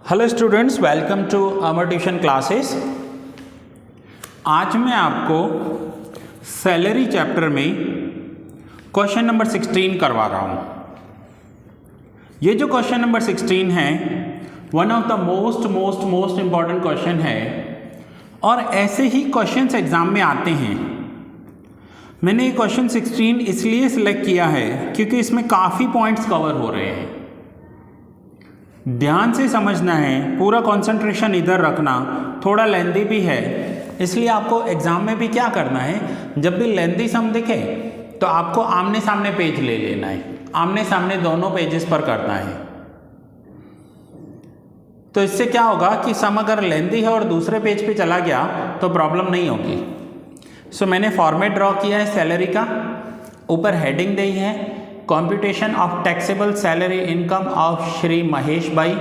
Hello students, welcome to our tuition classes. आज मैं आपको सैलरी चैप्टर में क्वेश्चन नंबर 16 करवा रहा हूँ। ये जो क्वेश्चन नंबर 16 है one of the most important question है और ऐसे ही क्वेश्चंस एग्जाम में आते हैं। मैंने ये क्वेश्चन 16 इसलिए सिलेक्ट किया है क्योंकि इसमें काफ़ी पॉइंट्स कवर हो रहे हैं। ध्यान से समझना है, पूरा कंसंट्रेशन इधर रखना, थोड़ा लेंदी भी है, इसलिए आपको एग्जाम में भी क्या करना है, जब भी लेंदी सम दिखे तो आपको आमने सामने पेज ले लेना है, आमने सामने दोनों पेजेस पर करना है। तो इससे क्या होगा कि सम अगर लेंदी है और दूसरे पेज पे चला गया तो प्रॉब्लम नहीं होगी। सो मैंने फॉर्मेट ड्रॉ किया है सैलरी का, ऊपर हेडिंग दी है computation of taxable salary income of Shri Mahesh bhai,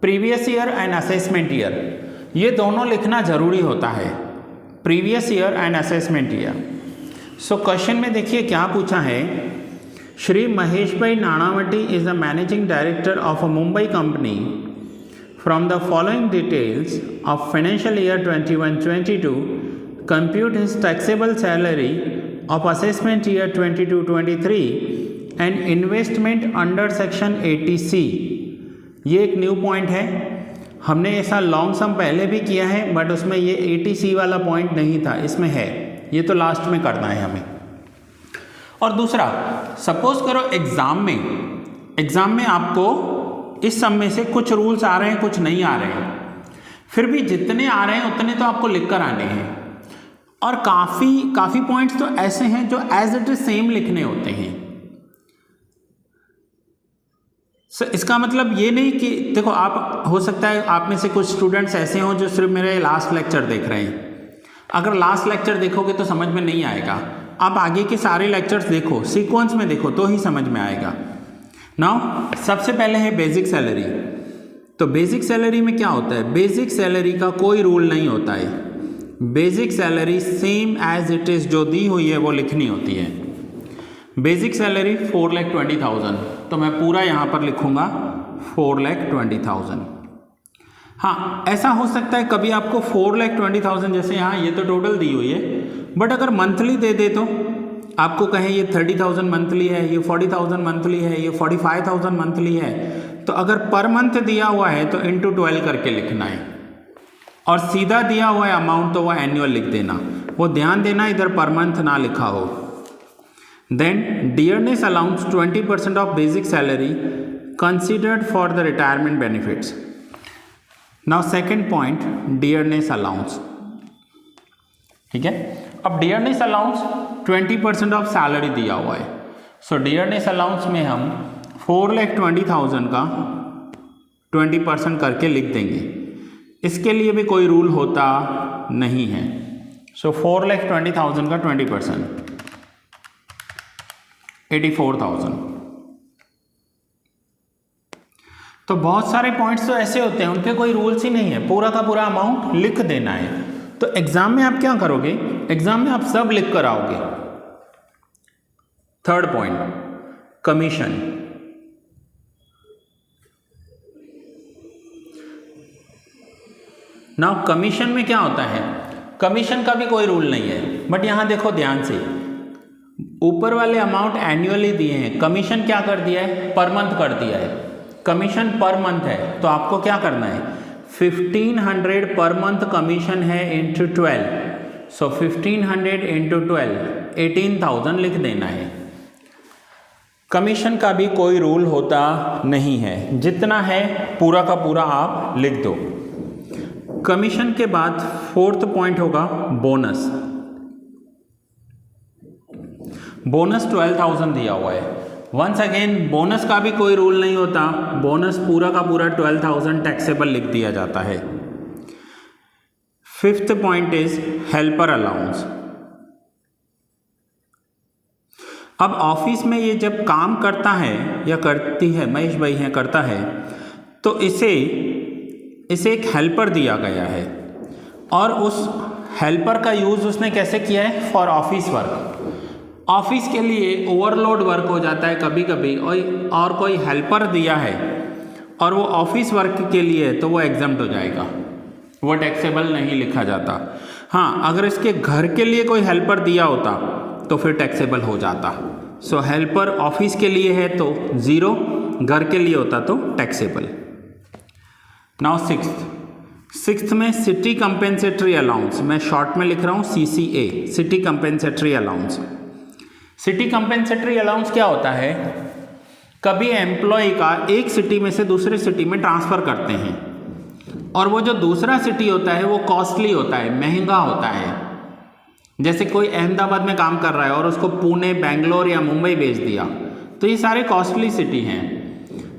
previous year and assessment year. ये दोनों लिखना ज़रूरी होता है, previous year and assessment year. So question में देखिए क्या पूछा है। Shri Mahesh bhai Nanavati is the managing director of a Mumbai company. From the following details of financial year 21-22 compute his taxable salary of assessment year 22-23 and investment under section 80C। ये एक new point है, हमने ऐसा लॉन्ग सम पहले भी किया है बट उसमें ये 80C वाला पॉइंट नहीं था, इसमें है, ये तो लास्ट में करना है हमें। और दूसरा, सपोज करो एग्ज़ाम में आपको इस सम में से कुछ रूल्स आ रहे हैं, कुछ नहीं आ रहे हैं, फिर भी जितने आ रहे हैं उतने तो आपको लिख कर आने हैं। और काफ़ी पॉइंट्स तो ऐसे हैं जो एज इट इज सेम लिखने होते हैं। इसका मतलब ये नहीं कि देखो, आप हो सकता है आप में से कुछ स्टूडेंट्स ऐसे हों जो सिर्फ मेरे लास्ट लेक्चर देख रहे हैं। अगर लास्ट लेक्चर देखोगे तो समझ में नहीं आएगा, आप आगे के सारे लेक्चर्स देखो, सीक्वेंस में देखो तो ही समझ में आएगा। नाउ सबसे पहले है बेसिक सैलरी। तो बेसिक सैलरी में क्या होता है, बेसिक सैलरी का कोई रूल नहीं होता है। Basic salary same as it is जो दी हुई है वो लिखनी होती है। बेसिक सैलरी 4,20,000, तो मैं पूरा यहाँ पर लिखूँगा 4,20,000। हाँ, ऐसा हो सकता है कभी आपको 4,20,000 जैसे यहाँ ये तो टोटल दी हुई है, बट अगर मंथली दे दे तो आपको कहें ये 30,000 मंथली है, ये 40,000 मंथली है, ये 45,000 मंथली है, तो अगर पर मंथ दिया हुआ है तो इंटू 12 करके लिखना है, और सीधा दिया हुआ है अमाउंट तो वह एनुअल लिख देना। वो ध्यान देना इधर पर मंथ ना लिखा हो। Then dearness allowance 20% of basic salary considered for the retirement benefits. Now second point, dearness allowance. ठीक है, अब डियरनेस अलाउंस 20% ऑफ सैलरी दिया हुआ है। सो डियरनेस अलाउंस में हम 4,20,000 का 20% करके लिख देंगे। इसके लिए भी कोई रूल होता नहीं है। सो 4,20,000 का 20% 84,000। तो बहुत सारे पॉइंट्स तो ऐसे होते हैं उनके कोई रूल्स ही नहीं है, पूरा का पूरा अमाउंट लिख देना है। तो एग्जाम में आप क्या करोगे, एग्जाम में आप सब लिख कर आओगे। Third point, commission. Now commission में क्या होता है, कमीशन का भी कोई रूल नहीं है, बट यहाँ देखो ध्यान से, ऊपर वाले अमाउंट एनुअली दिए हैं, कमीशन क्या कर दिया है, पर मंथ कर दिया है। कमीशन पर मंथ है तो आपको क्या करना है, 1,500 पर मंथ कमीशन है इंटू 12। सो 1,500 इंटू 12 18,000 लिख देना है। कमीशन का भी कोई रूल होता नहीं है, जितना है पूरा का पूरा आप लिख दो। कमीशन के बाद फोर्थ पॉइंट होगा बोनस। बोनस 12,000 दिया हुआ है। वंस अगेन बोनस का भी कोई रूल नहीं होता, बोनस पूरा का पूरा 12,000 टैक्सेबल लिख दिया जाता है। Fifth point is helper allowance. अब ऑफिस में ये जब काम करता है या करती है, महेश भाई हैं करता है, तो इसे एक हेल्पर दिया गया है और उस हेल्पर का यूज़ उसने कैसे किया है, फॉर ऑफिस वर्क। ऑफिस के लिए ओवरलोड वर्क हो जाता है कभी कभी, और कोई हेल्पर दिया है और वो ऑफिस वर्क के लिए है तो वो एग्जम्प्ट हो जाएगा, वो टैक्सेबल नहीं लिखा जाता। हाँ, अगर इसके घर के लिए कोई हेल्पर दिया होता तो फिर टैक्सेबल हो जाता। सो हेल्पर ऑफिस के लिए है तो 0, घर के लिए होता तो टैक्सेबल। नाउ सिक्स्थ में सिटी कंपेंसेटरी अलाउंस, मैं शॉर्ट में लिख रहा हूँ CCA, city compensatory allowance. City compensatory allowance क्या होता है? कभी एम्प्लॉय का एक सिटी में से दूसरे सिटी में ट्रांसफ़र करते हैं और वो जो दूसरा सिटी होता है वो कॉस्टली होता है, महंगा होता है। जैसे कोई अहमदाबाद में काम कर रहा है और उसको पुणे, बेंगलोर या मुंबई भेज दिया, तो ये सारे कॉस्टली सिटी हैं।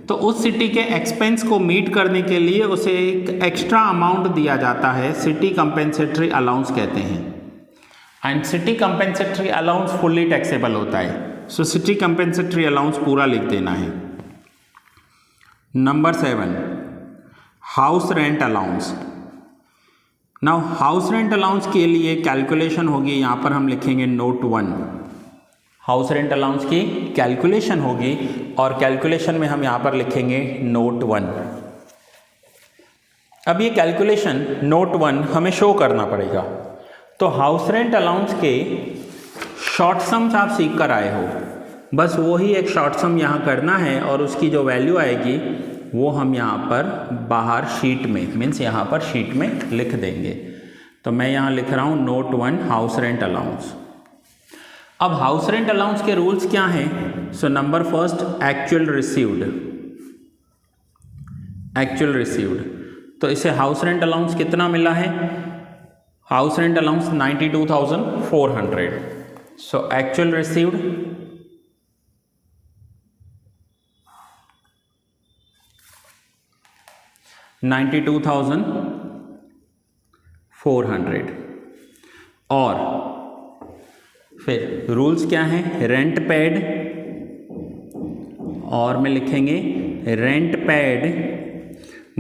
तो उस सिटी के एक्सपेंस को मीट करने के लिए उसे एक एक्स्ट्रा अमाउंट दिया जाता है, सिटी कंपेंसेटरी अलाउंस कहते हैं। And city compensatory allowance fully taxable होता है। सो सिटी कंपेंसेटरी अलाउंस पूरा लिख देना है। Number 7, house rent allowance. Now house rent allowance के लिए कैलकुलेशन होगी, यहाँ पर हम लिखेंगे नोट 1। हाउस रेंट अलाउंस की कैलकुलेशन होगी और कैलकुलेशन में हम यहाँ पर लिखेंगे नोट 1। अब ये कैलकुलेशन नोट 1 हमें शो करना पड़ेगा। तो हाउस रेंट अलाउंस के शॉर्ट सम्स आप सीख कर आए हो, बस वही एक शॉर्ट सम यहाँ करना है और उसकी जो वैल्यू आएगी वो हम यहाँ पर बाहर शीट में, मीन्स यहाँ पर शीट में लिख देंगे। तो मैं यहाँ लिख रहा हूँ नोट 1 हाउस रेंट अलाउंस। अब हाउस रेंट अलाउंस के रूल्स क्या हैं? So number first, actual received. Actual received, तो इसे हाउस रेंट अलाउंस कितना मिला है? House rent allowance 92,400। सो एक्चुअल रिसीव्ड $92,400। और फिर रूल्स क्या हैं? रेंट पेड, और में लिखेंगे rent paid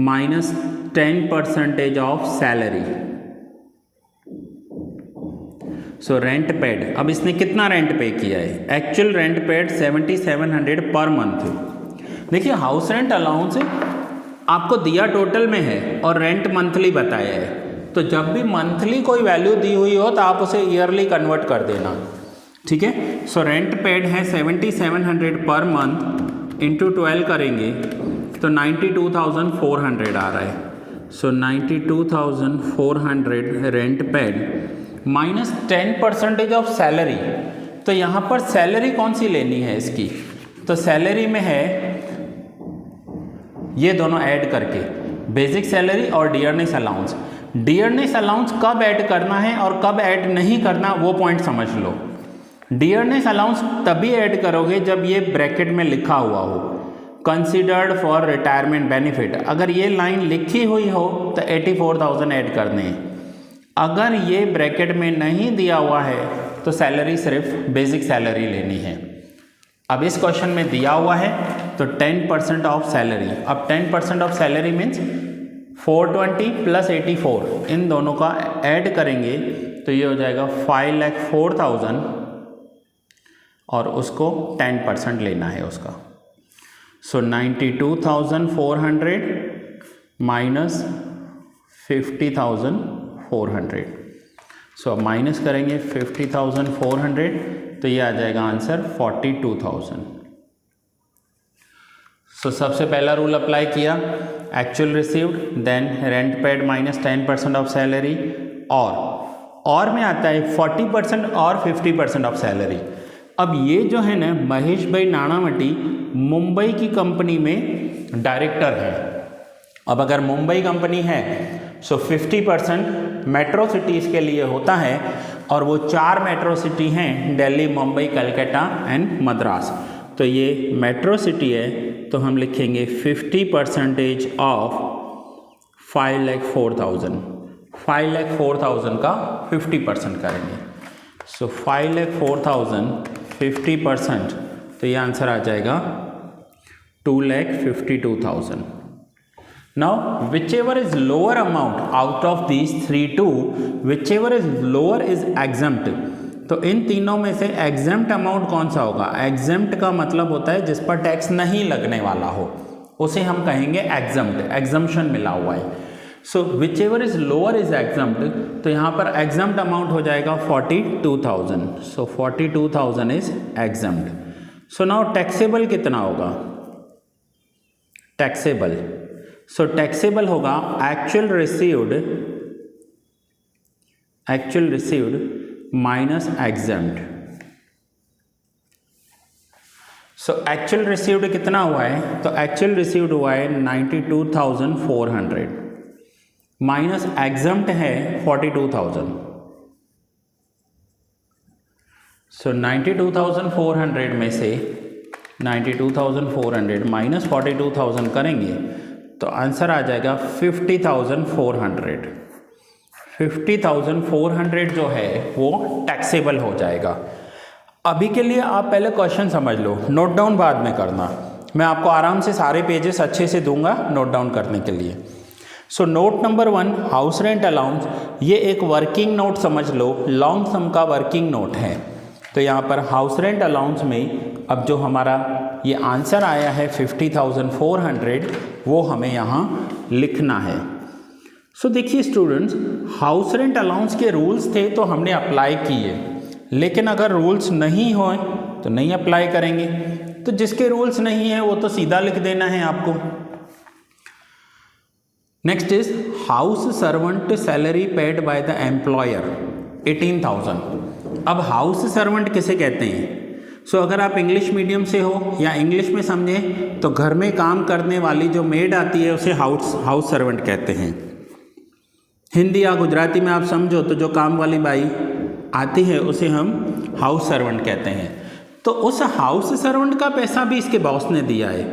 minus 10% of salary. So rent paid, अब इसने कितना रेंट पे किया है? Actual rent paid 7700 per month. देखिए हाउस रेंट अलाउंस आपको दिया टोटल में है और रेंट मंथली बताया है, तो जब भी मंथली कोई वैल्यू दी हुई हो तो आप उसे ईयरली कन्वर्ट कर देना, ठीक है। सो रेंट पेड है 7700 पर मंथ, इंटू 12 करेंगे तो 92,400 आ रहा है। सो 92,400 rent paid minus 10% of salary. तो यहाँ पर सैलरी कौन सी लेनी है इसकी? तो सैलरी में है ये दोनों ऐड करके, बेसिक सैलरी और डियरनेस अलाउंस। डियरनेस अलाउंस कब ऐड करना है और कब ऐड नहीं करना वो पॉइंट समझ लो। डियरनेस अलाउंस तभी ऐड करोगे जब ये ब्रैकेट में लिखा हुआ हो, कंसिडर्ड फॉर रिटायरमेंट बेनिफिट। अगर ये लाइन लिखी हुई हो तो 84,000 ऐड करने हैं। अगर ये ब्रैकेट में नहीं दिया हुआ है तो सैलरी सिर्फ बेसिक सैलरी लेनी है। अब इस क्वेश्चन में दिया हुआ है तो 10% ऑफ सैलरी। अब 10% ऑफ सैलरी मीन्स 420 प्लस 84, इन दोनों का ऐड करेंगे तो ये हो जाएगा 5,04,000 और उसको 10% लेना है उसका। सो 92,400 माइनस 50,400। सो माइनस करेंगे 50,400 तो ये आ जाएगा आंसर 42,000। सो सबसे पहला रूल अप्लाई किया, actual received, then rent paid minus 10% of salary, और में आता है 40% और 50% ऑफ सैलरी। अब ये जो है ना महेश भाई नाणावटी मुंबई की कंपनी में डायरेक्टर है। अब अगर मुंबई कंपनी है सो 50% मेट्रो सिटीज़ के लिए होता है और वो 4 मेट्रो सिटी हैं, दिल्ली, मुंबई, कलकत्ता एंड मद्रास। तो ये मेट्रो सिटी है तो हम लिखेंगे 50% ऑफ 5,04,000। 5,04,000 का 50% करेंगे। सो 5,04,000 50%, तो ये आंसर आ जाएगा 2,52,000। Now whichever is lower amount out of these 3 whichever is lower is exempt। तो इन तीनों में से एग्जेम्प्ट अमाउंट कौन सा होगा? एग्जेम्प्ट का मतलब होता है जिस पर टैक्स नहीं लगने वाला हो, उसे हम कहेंगे एग्जम्प्ट, एग्जम्पशन मिला हुआ है। So whichever is lower is exempt, तो यहाँ पर एग्जम्प्ट अमाउंट हो जाएगा 42,000। So 42,000 is exempt. So now taxable कितना होगा, टैक्सेबल, सो टैक्सेबल होगा actual received minus exempt. So actual received कितना हुआ है, तो एक्चुअल रिसीव्ड हुआ है 92,400 माइनस एग्जम्प्ट है 42,000। सो 92,400 में से 92,400 माइनस 42,000 करेंगे तो आंसर आ जाएगा 50,400। 50,400 जो है वो टैक्सेबल हो जाएगा। अभी के लिए आप पहले क्वेश्चन समझ लो, नोट डाउन बाद में करना, मैं आपको आराम से सारे पेजेस अच्छे से दूंगा नोट डाउन करने के लिए। So note number 1, house rent allowance, ये एक वर्किंग नोट समझ लो, लॉन्ग सम का वर्किंग नोट है। तो यहाँ पर हाउस रेंट अलाउंस में अब जो हमारा ये आंसर आया है 50,400 वो हमें यहाँ लिखना है। सो देखिए स्टूडेंट्स, हाउस रेंट अलाउंस के रूल्स थे तो हमने अप्लाई किए, लेकिन अगर रूल्स नहीं होए तो नहीं अप्लाई करेंगे। तो जिसके रूल्स नहीं है वो तो सीधा लिख देना है आपको। Next is house servant salary paid by the employer 18,000। अब हाउस सर्वेंट किसे कहते हैं? सो अगर आप इंग्लिश मीडियम से हो या इंग्लिश में समझें तो घर में काम करने वाली जो मेड आती है उसे हाउस सर्वेंट कहते हैं। हिंदी या गुजराती में आप समझो तो जो काम वाली बाई आती है उसे हम हाउस सर्वेंट कहते हैं। तो उस हाउस सर्वेंट का पैसा भी इसके बॉस ने दिया है,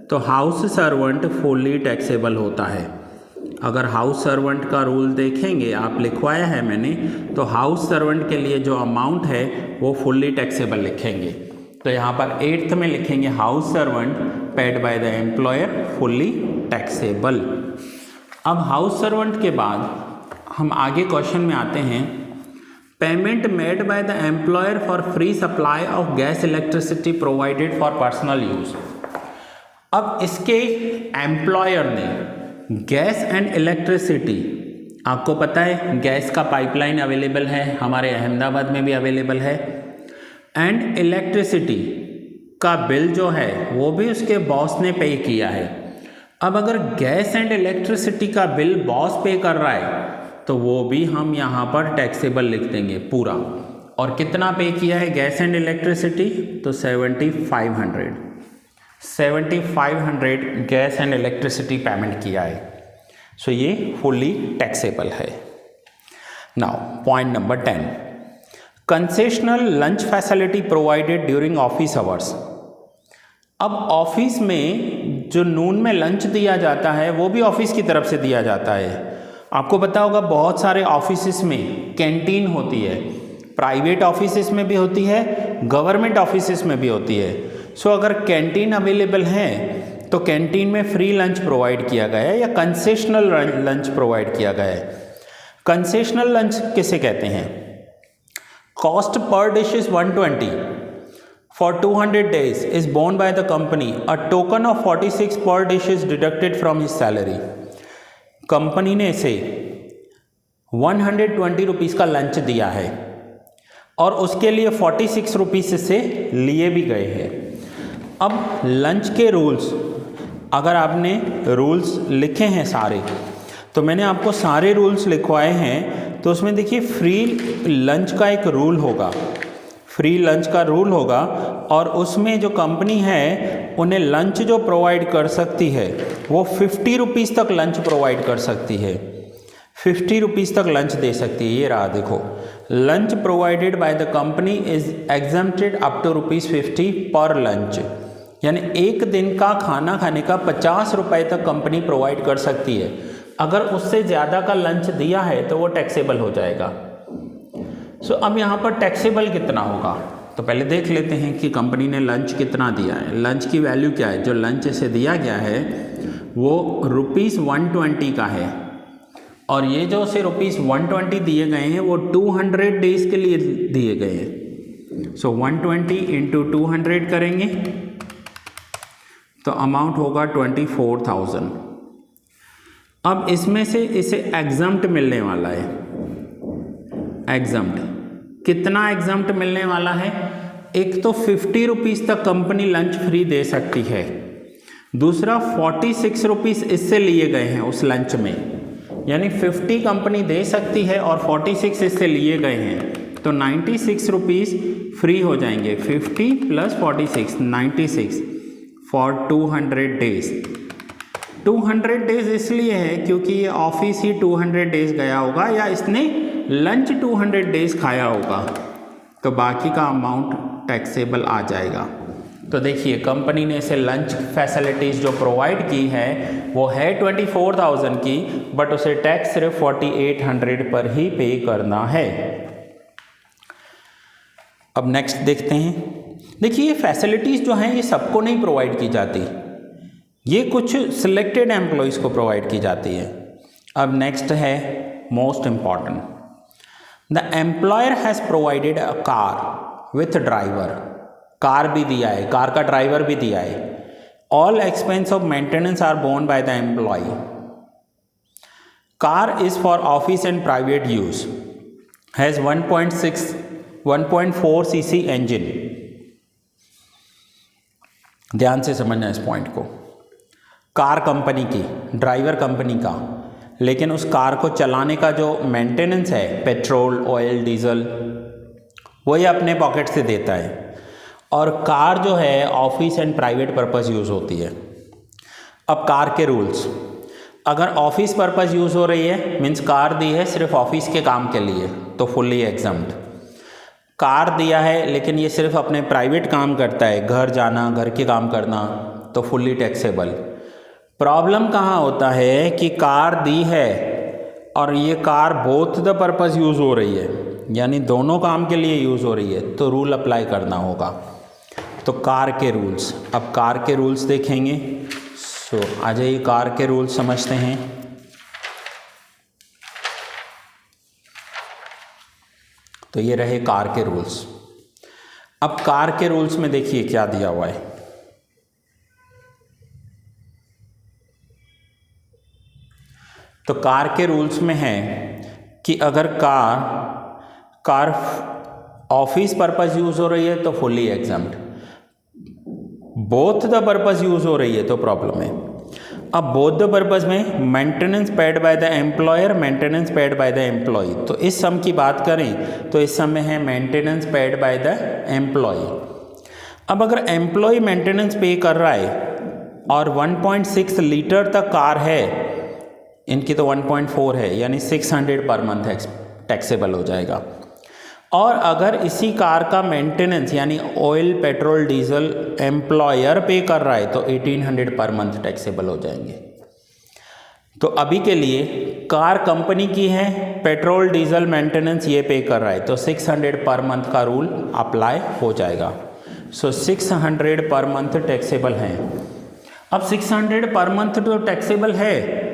तो हाउस सर्वेंट फुल्ली टैक्सेबल होता है। अगर हाउस सर्वेंट का रूल देखेंगे, आप लिखवाया है मैंने, तो हाउस सर्वेंट के लिए जो अमाउंट है वो फुल्ली टैक्सेबल लिखेंगे। तो यहाँ पर 8th में लिखेंगे house servant paid by the employer fully taxable. अब हाउस सर्वेंट के बाद हम आगे क्वेश्चन में आते हैं, payment made by the employer for free supply of gas electricity provided for personal use. अब इसके एम्प्लॉयर ने गैस एंड इलेक्ट्रिसिटी, आपको पता है गैस का पाइपलाइन अवेलेबल है, हमारे अहमदाबाद में भी अवेलेबल है, एंड इलेक्ट्रिसिटी का बिल जो है वो भी उसके बॉस ने पे किया है। अब अगर गैस एंड इलेक्ट्रिसिटी का बिल बॉस पे कर रहा है तो वो भी हम यहाँ पर टैक्सेबल लिख देंगे पूरा। और कितना पे किया है गैस एंड इलेक्ट्रिसिटी, तो 7,500 गैस एंड इलेक्ट्रिसिटी पेमेंट किया है। सो ये फुल्ली टैक्सेबल है। Now point number 10, concessional lunch facility provided during office hours. अब ऑफिस में जो नून में लंच दिया जाता है वो भी ऑफिस की तरफ से दिया जाता है। आपको पता होगा बहुत सारे ऑफिसेस में कैंटीन होती है, प्राइवेट ऑफिसेस में भी होती है, गवर्नमेंट ऑफिसेस में भी होती है। सो अगर कैंटीन अवेलेबल है तो कैंटीन में फ्री लंच प्रोवाइड किया गया है या कंसेशनल लंच प्रोवाइड किया गया है। कंसेशनल लंच किसे कहते हैं? Cost per dish is 120 for 200 days is borne by the company. A token of 46 per dish is deducted from his salary. Company ने इसे 120 रुपीज़ का लंच दिया है और उसके लिए 46 रुपीज़ से लिए भी गए हैं। अब लंच के रूल्स, अगर आपने रूल्स लिखे हैं सारे, तो मैंने आपको सारे रूल्स लिखवाए हैं। तो उसमें देखिए फ्री लंच का एक रूल होगा, फ्री लंच का रूल होगा, और उसमें जो कंपनी है उन्हें लंच जो प्रोवाइड कर सकती है वो 50 रुपीज़ तक लंच प्रोवाइड कर सकती है, 50 रुपीज़ तक लंच दे सकती है। ये रहा देखो, lunch provided by the company is exempted up to ₹50 per lunch, यानी एक दिन का खाना खाने का 50 रुपये तक कंपनी प्रोवाइड कर सकती है। अगर उससे ज़्यादा का लंच दिया है तो वो टैक्सेबल हो जाएगा। सो अब यहाँ पर टैक्सेबल कितना होगा, तो पहले देख लेते हैं कि कंपनी ने लंच कितना दिया है। लंच की वैल्यू क्या है? जो लंच इसे दिया गया है वो ₹120 का है, और ये जो उसे ₹120 दिए गए हैं वो 200 डेज के लिए दिए गए हैं। सो 120 × 200 करेंगे तो अमाउंट होगा 24,000। अब इसमें से इसे एग्जम्प्ट मिलने वाला है। एग्जम्प्ट कितना एग्जम्प्ट मिलने वाला है? एक तो 50 रुपीज़ तक कंपनी लंच फ्री दे सकती है, दूसरा 46 रुपीज़ इससे लिए गए हैं उस लंच में, यानी 50 कंपनी दे सकती है और 46 इससे लिए गए हैं, तो 96 रुपीज़ फ्री हो जाएंगे। 50 + 46 96 फॉर 200 डेज। 200 डेज इसलिए है क्योंकि ये ऑफिस ही 200 डेज गया होगा या इसने लंच 200 डेज खाया होगा, तो बाकी का अमाउंट टैक्सेबल आ जाएगा। तो देखिए कंपनी ने इसे लंच फैसिलिटीज़ जो प्रोवाइड की है वो है 24,000 की, बट उसे टैक्स सिर्फ 4,800 पर ही पे करना है। अब नेक्स्ट देखते हैं। देखिए ये फैसिलिटीज़ जो हैं ये सबको नहीं प्रोवाइड की जाती, ये कुछ सिलेक्टेड एम्प्लॉयज़ को प्रोवाइड की जाती है। अब नेक्स्ट है most important, the employer has provided a car with driver. Car भी दिया है, कार का ड्राइवर भी दिया है। All expense of maintenance are borne by the employee. Car is for office and private use, has 1.4 cc engine. ध्यान से समझना इस पॉइंट को। कार कंपनी की, ड्राइवर कंपनी का, लेकिन उस कार को चलाने का जो मेंटेनेंस है, पेट्रोल, ऑयल, डीजल, वो ये अपने पॉकेट से देता है। और कार जो है office and private purpose use होती है। अब कार के रूल्स, अगर ऑफिस पर्पस यूज़ हो रही है मीन्स कार दी है सिर्फ ऑफिस के काम के लिए, तो फुल्ली एग्जम्प्ट। कार दिया है लेकिन ये सिर्फ अपने प्राइवेट काम करता है, घर जाना, घर के काम करना, तो फुल्ली टैक्सेबल। प्रॉब्लम कहाँ होता है कि कार दी है और ये car both the purpose use हो रही है, यानी दोनों काम के लिए यूज़ हो रही है, तो रूल अप्लाई करना होगा। तो कार के रूल्स, अब कार के रूल्स देखेंगे। सो आ जाइए कार के रूल्स समझते हैं। तो ये रहे कार के रूल्स। अब कार के रूल्स में देखिए क्या दिया हुआ है। तो कार के रूल्स में है कि अगर कार ऑफिस पर्पस यूज़ हो रही है तो fully exempt, both the purpose use हो रही है तो प्रॉब्लम है। अब बोथ द पर्पस में maintenance paid by the employer, maintenance paid by the employee. तो इस सम की बात करें तो इस सम में है maintenance paid by the employee. अब अगर एम्प्लॉय मेंटेनेंस पे कर रहा है और 1.6 लीटर तक कार है, इनकी तो 1.4 है, यानी 600 पर मंथ टैक्सेबल हो जाएगा। और अगर इसी कार का मेंटेनेंस यानी ऑयल, पेट्रोल, डीजल एम्प्लॉयर पे कर रहा है तो 1800 पर मंथ टैक्सेबल हो जाएंगे। तो अभी के लिए कार कंपनी की है, पेट्रोल, डीजल, मेंटेनेंस ये पे कर रहा है, तो 600 पर मंथ का रूल अप्लाई हो जाएगा। सो 600 पर मंथ टैक्सेबल हैं। अब 600 पर मंथ तो टैक्सेबल है,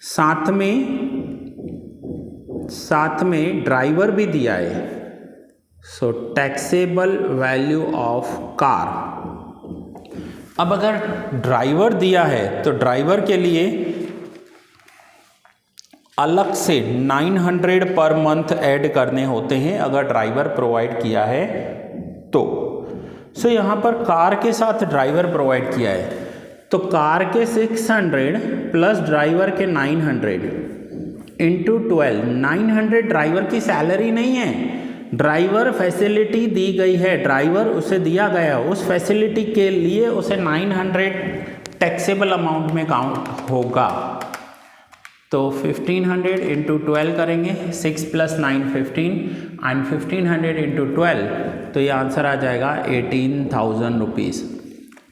साथ में ड्राइवर भी दिया है। सो टैक्सेबल वैल्यू ऑफ कार। अब अगर ड्राइवर दिया है तो ड्राइवर के लिए अलग से 900 पर मंथ ऐड करने होते हैं अगर ड्राइवर प्रोवाइड किया है तो। सो यहाँ पर कार के साथ ड्राइवर प्रोवाइड किया है, तो कार के 600 प्लस ड्राइवर के 900 इंटू 12। 900 ड्राइवर की सैलरी नहीं है, ड्राइवर फैसिलिटी दी गई है, ड्राइवर उसे दिया गया, उस फैसिलिटी के लिए उसे 900 टैक्सेबल अमाउंट में काउंट होगा। तो 1500 इंटू 12 करेंगे, 6 + 9 15 एंड 1500 इंटू 12, तो ये आंसर आ जाएगा 18,000 रुपीज़।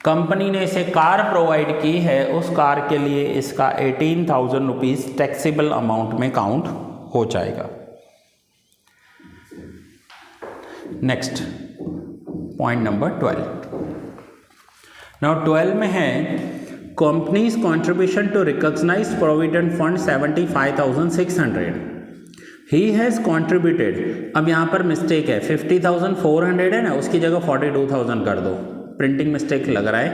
कंपनी ने इसे कार प्रोवाइड की है, उस कार के लिए इसका 18,000 रुपीज़ टैक्सेबल अमाउंट में काउंट हो जाएगा। Next point number 12। नाउ 12 में है company's contribution to recognized provident fund 75,600। He has contributed, अब यहाँ पर मिस्टेक है, 50,400 है ना, उसकी जगह 42,000 कर दो, प्रिंटिंग मिस्टेक लग रहा है।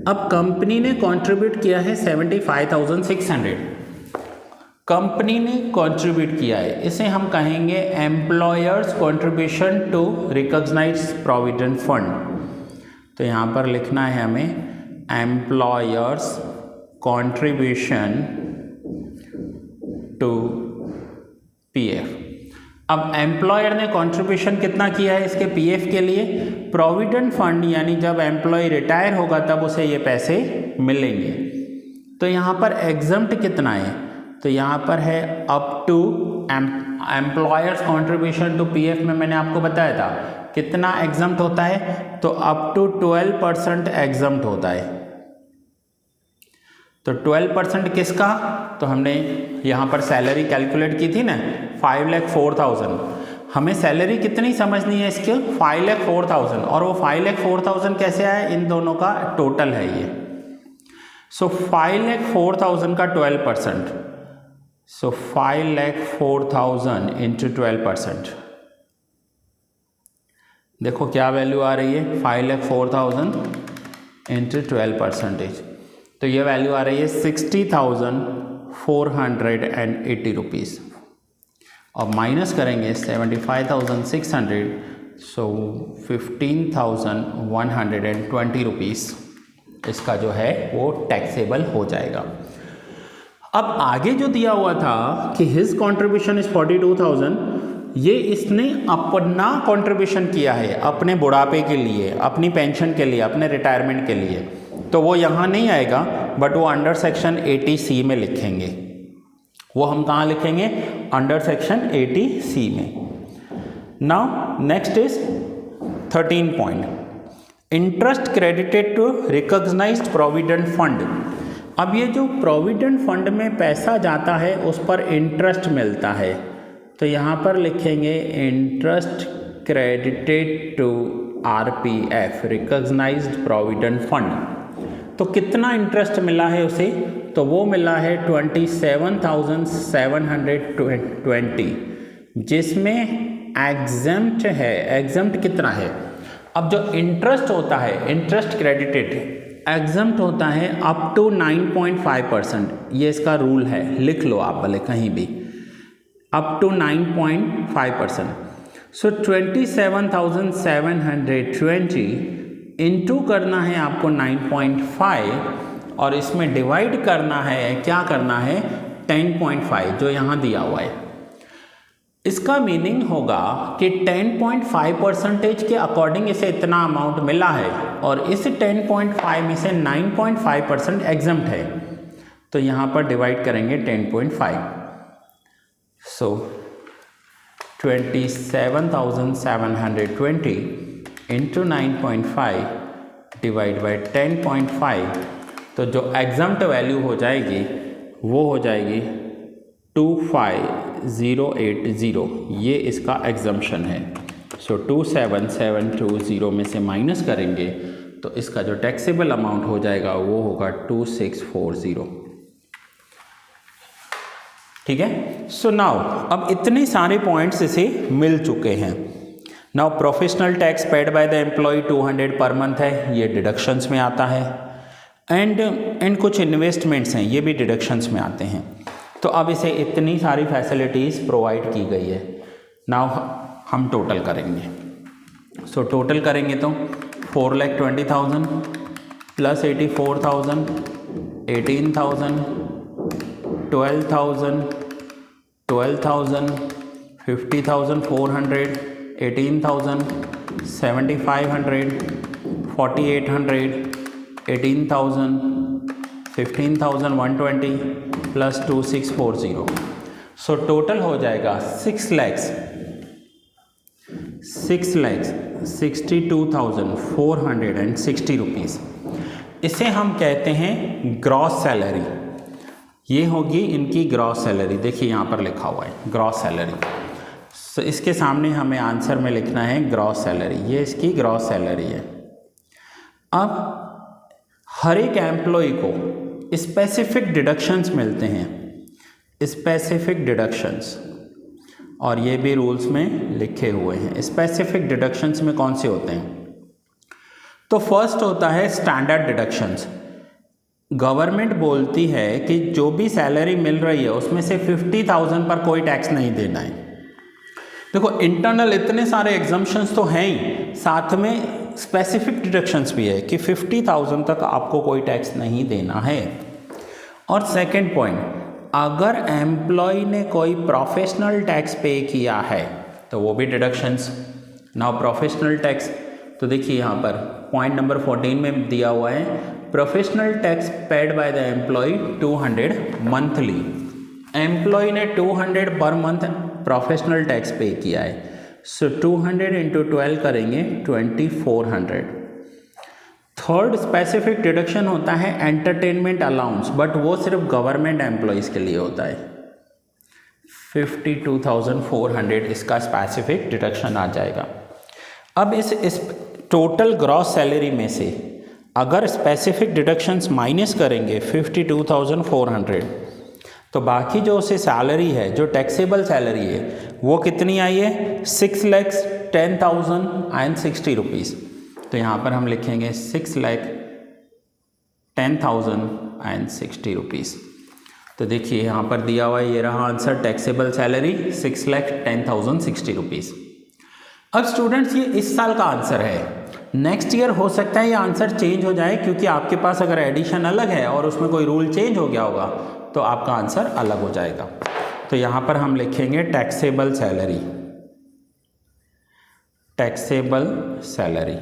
अब कंपनी ने कंट्रीब्यूट किया है 75,600, कंपनी ने कंट्रीब्यूट किया है, इसे हम कहेंगे employer's contribution to recognize provident fund. तो यहाँ पर लिखना है हमें एम्प्लॉयर्स कंट्रीब्यूशन टू पीएफ। अब एम्प्लॉयर ने कंट्रीब्यूशन कितना किया है इसके पीएफ के लिए, प्रोविडेंट फंड, यानी जब एम्प्लॉय रिटायर होगा तब उसे ये पैसे मिलेंगे। तो यहाँ पर एग्जम्प्ट कितना है, तो यहाँ पर है up to employer's contribution to PF में मैंने आपको बताया था कितना एग्जम्प्ट होता है, तो अप टू 12% एग्जम्प्ट होता है। तो 12% किसका, तो हमने यहाँ पर सैलरी कैलकुलेट की थी ना 5,04,000, हमें सैलरी कितनी समझनी है इसके 5,04,000, और वो 5,04,000 कैसे आया, इन दोनों का टोटल है ये। सो 5,04,000 का 12%, सो 5,04,000 इंटू 12%, देखो क्या वैल्यू आ रही है 5,04,000 इंटू 12%, तो ये वैल्यू आ रही है 60,480 रुपीज़। और माइनस करेंगे 75,600, सो 15,120 रुपीज़ इसका जो है वो टैक्सेबल हो जाएगा। अब आगे जो दिया हुआ था कि हिज कंट्रीब्यूशन इज 42,000, ये इसने अपना कंट्रीब्यूशन किया है अपने बुढ़ापे के लिए, अपनी पेंशन के लिए, अपने रिटायरमेंट के लिए, तो वो यहाँ नहीं आएगा, बट वो अंडर सेक्शन 80C में लिखेंगे। वो हम कहाँ लिखेंगे, अंडर सेक्शन 80C में। Now next is 13 point, interest credited to recognized provident fund. अब ये जो प्रोविडेंट फंड में पैसा जाता है उस पर इंटरेस्ट मिलता है, तो यहाँ पर लिखेंगे interest credited to RPF recognized provident fund. तो कितना इंटरेस्ट मिला है उसे, तो वो मिला है 27,720, जिसमें एग्जम्प्ट है। एग्जम्प्ट कितना है, अब जो इंटरेस्ट होता है, इंटरेस्ट क्रेडिटेड एग्जम्प्ट होता है अप टू 9.5%, ये इसका रूल है, लिख लो आप भले कहीं भी, अप टू 9.5%। सो 27,720 इंटू करना है आपको 9.5, और इसमें डिवाइड करना है, क्या करना है 10.5 जो यहाँ दिया हुआ है। इसका मीनिंग होगा कि 10.5% के अकॉर्डिंग इसे इतना अमाउंट मिला है, और इस 10.5 में से 9.5% एग्जम्प्ट है, तो यहाँ पर डिवाइड करेंगे 10.5। सो 27,720 इंटू 9.5 डिवाइड बाई 10.5, तो जो एग्जम्प्ट वैल्यू हो जाएगी वो हो जाएगी 25,080, ये इसका एग्जम्पशन है। सो 27,720 में से माइनस करेंगे तो इसका जो टैक्सेबल अमाउंट हो जाएगा वो होगा 2640। ठीक है। सो नाउ अब इतने सारे पॉइंट्स इसे मिल चुके हैं। Now professional tax paid by the employee 200 per month है, ये डिडक्शंस में आता है, एंड कुछ इन्वेस्टमेंट्स हैं ये भी डिडक्शंस में आते हैं। तो अब इसे इतनी सारी फैसिलिटीज़ प्रोवाइड की गई है। नाउ हम टोटल करेंगे। सो टोटल करेंगे तो 4,20,000 प्लस 84,000, 18,000, 12,000, 12,000, 50,400, 18,000, 7,500, 4,800, 18,000, 15,120 प्लस 2,640। सो टोटल हो जाएगा 6,62,460 रुपीज़। इसे हम कहते हैं ग्रॉस सैलरी। ये होगी इनकी ग्रॉस सैलरी। देखिए यहाँ पर लिखा हुआ है ग्रॉस सैलरी। सो इसके सामने हमें आंसर में लिखना है ग्रॉस सैलरी। ये इसकी ग्रॉस सैलरी है। अब हर एक एम्प्लॉय को स्पेसिफिक डिडक्शंस मिलते हैं, स्पेसिफिक डिडक्शंस, और ये भी रूल्स में लिखे हुए हैं। स्पेसिफिक डिडक्शंस में कौन से होते हैं? तो तो फर्स्ट होता है स्टैंडर्ड डिडक्शंस। गवर्नमेंट बोलती है कि जो भी सैलरी मिल रही है उसमें से 50,000 पर कोई टैक्स नहीं देना है। देखो इंटरनल इतने सारे एग्जम्पशंस तो हैं ही, साथ में स्पेसिफिक डिडक्शंस भी है कि 50,000 तक आपको कोई टैक्स नहीं देना है। और सेकंड पॉइंट, अगर एम्प्लॉय ने कोई प्रोफेशनल टैक्स पे किया है तो वो भी डिडक्शंस। नाउ प्रोफेशनल टैक्स, तो देखिए यहाँ पर पॉइंट नंबर 14 में दिया हुआ है, professional tax paid by the employee 200 monthly. Employee ने 200 पर मंथ प्रोफेशनल टैक्स पे किया है, सो 200 इंटू 12 करेंगे 2400। थर्ड स्पेसिफिक डिडक्शन होता है एंटरटेनमेंट अलाउंस, बट वो सिर्फ गवर्नमेंट एम्प्लॉयज़ के लिए होता है। 52,400 इसका स्पेसिफिक डिडक्शन आ जाएगा। अब इस टोटल ग्रॉस सैलरी में से अगर स्पेसिफिक डिडक्शंस माइनस करेंगे 52,400, तो बाकी जो उसे सैलरी है, जो टैक्सेबल सैलरी है, वो कितनी आई है 6,10,060 रुपीज़। तो यहाँ पर हम लिखेंगे 6,10,060 रुपीज़। तो देखिए यहाँ पर दिया हुआ है, ये रहा आंसर, टैक्सेबल सैलरी 6,10,060 रुपीज़। अब स्टूडेंट्स ये इस साल का आंसर है, नेक्स्ट ईयर हो सकता है ये आंसर चेंज हो जाए, क्योंकि आपके पास अगर एडिशन अलग है और उसमें कोई रूल चेंज हो गया होगा तो आपका आंसर अलग हो जाएगा। तो यहाँ पर हम लिखेंगे टैक्सेबल सैलरी, टैक्सेबल सैलरी।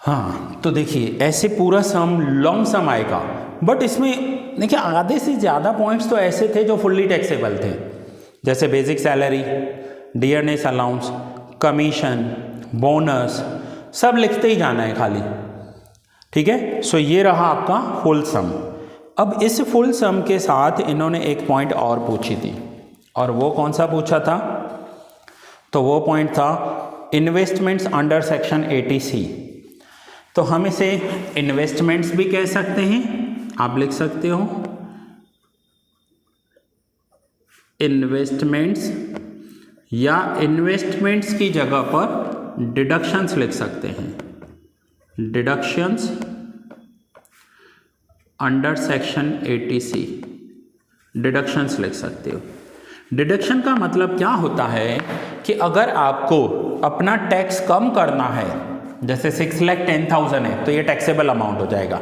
हाँ, तो देखिए ऐसे पूरा सम लॉन्ग सम आएगा, बट इसमें देखिए आधे से ज़्यादा पॉइंट्स तो ऐसे थे जो फुल्ली टैक्सेबल थे, जैसे basic salary, dearness allowance, commission, bonus, सब लिखते ही जाना है खाली। ठीक है, सो ये रहा आपका फुल सम। अब इस फुल सम के साथ इन्होंने एक पॉइंट और पूछी थी, और वो कौन सा पूछा था, तो वो पॉइंट था इन्वेस्टमेंट्स अंडर सेक्शन 80C। तो हम इसे इन्वेस्टमेंट्स भी कह सकते हैं, आप लिख सकते हो इन्वेस्टमेंट्स, या इन्वेस्टमेंट्स की जगह पर डिडक्शंस लिख सकते हैं, deductions under section 80C, deductions लिख सकते हो। डिडक्शन का मतलब क्या होता है कि अगर आपको अपना टैक्स कम करना है, जैसे 6,10,000 है तो ये टैक्सेबल अमाउंट हो जाएगा।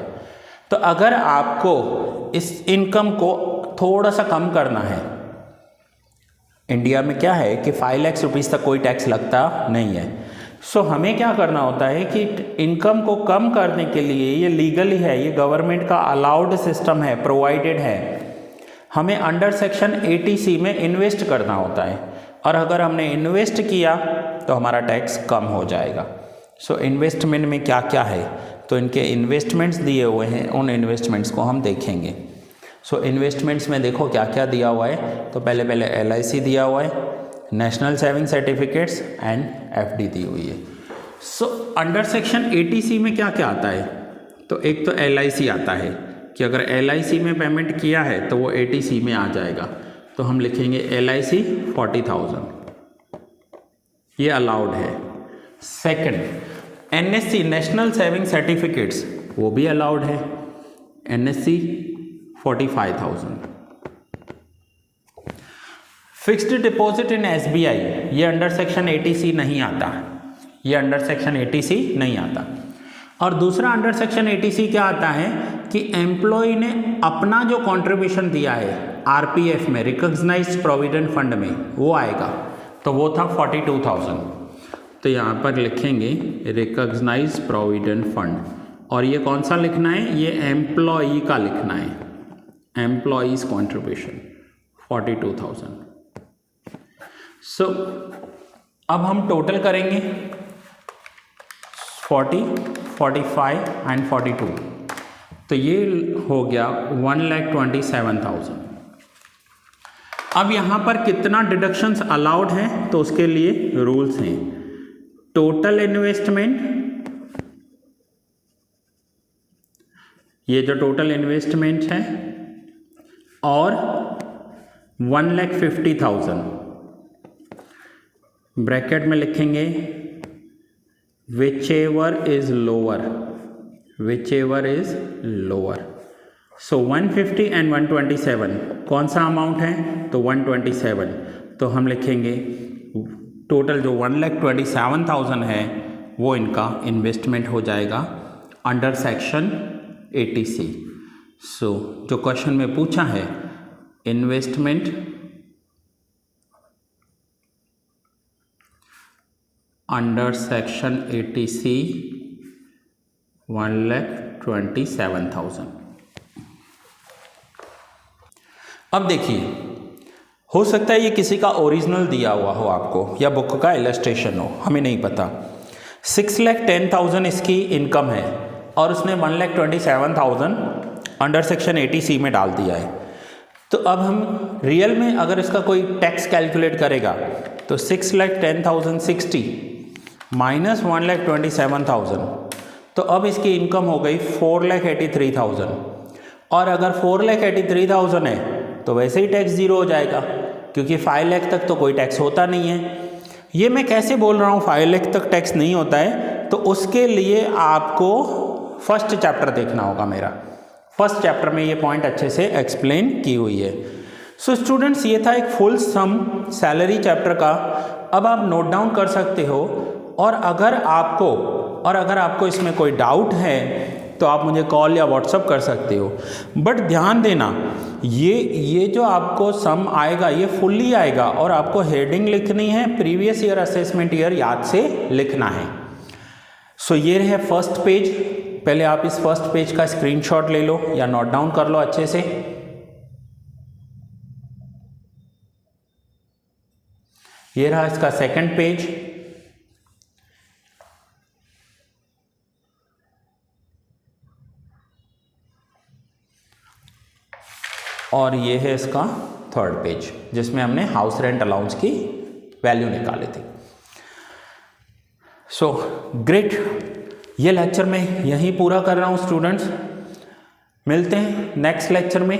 तो अगर आपको इस इनकम को थोड़ा सा कम करना है, इंडिया में क्या है कि 5 लाख रुपीज़ तक कोई टैक्स लगता नहीं है, सो हमें क्या करना होता है कि इनकम को कम करने के लिए, ये लीगली है, ये गवर्नमेंट का अलाउड सिस्टम है, प्रोवाइडेड है, हमें अंडर सेक्शन 80C में इन्वेस्ट करना होता है, और अगर हमने इन्वेस्ट किया तो हमारा टैक्स कम हो जाएगा। सो इन्वेस्टमेंट में क्या क्या है, तो इनके इन्वेस्टमेंट्स दिए हुए हैं, उन इन्वेस्टमेंट्स को हम देखेंगे। सो इन्वेस्टमेंट्स में देखो क्या क्या दिया हुआ है, तो पहले LIC दिया हुआ है, national saving certificates and FD दी हुई है। सो अंडर सेक्शन 80C में क्या क्या आता है, तो एक तो LIC आता है कि अगर LIC में पेमेंट किया है तो वो 80C में आ जाएगा, तो हम लिखेंगे LIC 40,000, ये अलाउड है। Second NSC, national saving certificates, वो भी अलाउड है, NSC 45,000। Fixed deposit in SBI, ये अंडर सेक्शन 80C नहीं आता, ये अंडर सेक्शन 80C नहीं आता। और दूसरा अंडर सेक्शन 80C क्या आता है कि एम्प्लॉय ने अपना जो कंट्रीब्यूशन दिया है RPF में, रिकॉग्नाइज्ड प्रोविडेंट फंड में, वो आएगा, तो वो था 42,000। तो यहाँ पर लिखेंगे रिकॉग्नाइज्ड प्रोविडेंट फंड, और ये कौन सा लिखना है, ये एम्प्लॉई का लिखना है, एम्प्लॉईज कॉन्ट्रीब्यूशन 42,000। सो अब हम टोटल करेंगे 40, 45 एंड 42, तो ये हो गया 1,27,000। अब यहाँ पर कितना डिडक्शंस अलाउड है, तो उसके लिए रूल्स हैं। टोटल इन्वेस्टमेंट, ये जो टोटल इन्वेस्टमेंट है, और 1,50,000 ब्रैकेट में लिखेंगे whichever is lower, so 150 and 127 कौन सा अमाउंट है, तो 127, तो हम लिखेंगे टोटल जो 1,27,000 है वो इनका इन्वेस्टमेंट हो जाएगा अंडर सेक्शन 80C। सो जो क्वेश्चन में पूछा है इन्वेस्टमेंट अंडर सेक्शन 80C 1,27,000। अब देखिए, हो सकता है ये किसी का ओरिजिनल दिया हुआ हो आपको या बुक का इलस्ट्रेशन हो, हमें नहीं पता। 6,10,000 इसकी इनकम है और उसने 1,27,000 अंडर सेक्शन 80C में डाल दिया है। तो अब हम रियल में अगर इसका कोई टैक्स कैलकुलेट करेगा तो 6,10,060 माइनस 1,27,000, तो अब इसकी इनकम हो गई 4,83,000। और अगर 4,83,000 है तो वैसे ही टैक्स ज़ीरो हो जाएगा, क्योंकि 5 लाख तक तो कोई टैक्स होता नहीं है। ये मैं कैसे बोल रहा हूँ 5 लाख तक टैक्स नहीं होता है, तो उसके लिए आपको फर्स्ट चैप्टर देखना होगा मेरा। फर्स्ट चैप्टर में ये पॉइंट अच्छे से एक्सप्लेन की हुई है। सो स्टूडेंट्स, ये था एक फुल सम सैलरी चैप्टर का। अब आप नोट डाउन कर सकते हो, और अगर आपको इसमें कोई डाउट है तो आप मुझे कॉल या व्हाट्सअप कर सकते हो। बट ध्यान देना, ये जो आपको सम आएगा ये फुल्ली आएगा, और आपको हेडिंग लिखनी है, प्रीवियस ईयर असेसमेंट ईयर याद से लिखना है। सो ये है फर्स्ट पेज। पहले आप इस फर्स्ट पेज का स्क्रीनशॉट ले लो या नोट डाउन कर लो अच्छे से। ये रहा इसका सेकंड पेज। और ये है इसका थर्ड पेज, जिसमें हमने हाउस रेंट अलाउंस की वैल्यू निकाली थी। सो ग्रेट, ये लेक्चर मैं यहीं पूरा कर रहा हूँ स्टूडेंट्स। मिलते हैं नेक्स्ट लेक्चर में।